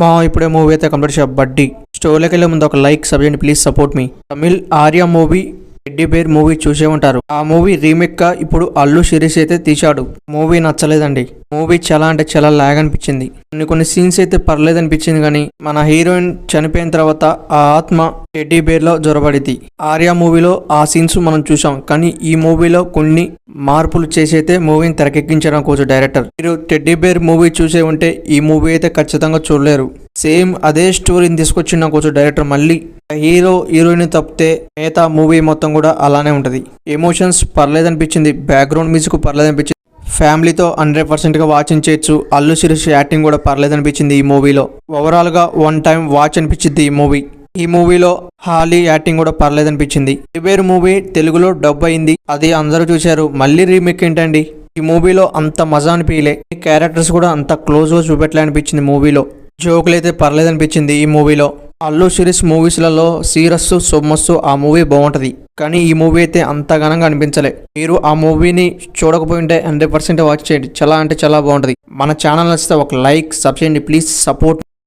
మా ఇప్పుడే మూవీ అయితే కంప్లీట్ చేయ బడ్డీ స్టోరీలోకి వెళ్ళే ముందు ఒక like subject please support me. Tamil Arya movie teddy bear movie చూసే ఉంటారు. ఆ మూవీ రీమేక్ గా ఇప్పుడు అల్లు శిరీష్ అయితే తీశాడు. మూవీ నచ్చలేదండి. మూవీ చాలా అంటే చాలా లాగ్ అనిపించింది. కొన్ని సీన్స్ అయితే పర్లేదు అనిపించింది, కానీ మన హీరోయిన్ చనిపోయిన తర్వాత ఆ ఆత్మ టెడ్డీ బేర్ లో జొరబడింది. ఆర్య మూవీలో ఆ సీన్స్ మనం చూసాం, కానీ ఈ మూవీలో కొన్ని మార్పులు చేసి అయితే మూవీని తెరకెక్కించడం కోసం డైరెక్టర్. మీరు టెడ్డీ బేర్ మూవీ చూసే ఉంటే ఈ మూవీ అయితే ఖచ్చితంగా చూడలేరు. సేమ్ అదే స్టోరీని తీసుకొచ్చిన కొంచెం డైరెక్టర్ మళ్ళీ హీరో హీరోయిన్ తప్పితే మిగతా మూవీ మొత్తం కూడా అలానే ఉంటుంది. ఎమోషన్స్ పర్లేదు అనిపించింది, బ్యాక్గ్రౌండ్ మ్యూజిక్ పర్లేదు అనిపించింది, ఫ్యామిలీతో 100% వాచింగ్ చేయొచ్చు. అల్లు శిరీష్ యాక్టింగ్ కూడా పర్లేదు అనిపించింది ఈ మూవీలో. ఓవరాల్ గా వన్ టైం వాచ్ అనిపించింది ఈ మూవీ. ఈ మూవీలో హాలీ యాక్టింగ్ కూడా పర్లేదు అనిపించింది. వేరు మూవీ తెలుగులో డబ్ అయింది, అది అందరూ చూశారు. మళ్ళీ రీమేక్ ఏంటండి? ఈ మూవీలో అంత మజా అనిపించలే. క్యారెక్టర్స్ కూడా అంత క్లోజ్ గా చూపెట్టలే అనిపించింది మూవీలో. జోకులు అయితే పర్లేదు అనిపించింది ఈ మూవీలో. అల్లు శిరీష్ మూవీస్లలో సీరస్సు సొమ్మస్సు ఆ మూవీ బాగుంటది, కానీ ఈ మూవీ అయితే అంత ఘనంగా అనిపించలే. మీరు ఆ మూవీని చూడకపోయింటే 100% వాచ్ చేయండి, చాలా అంటే చాలా బాగుంటది. మన ఛానల్ నచ్చితే ఒక లైక్ సబ్స్క్రైబ్ ప్లీజ్ సపోర్ట్.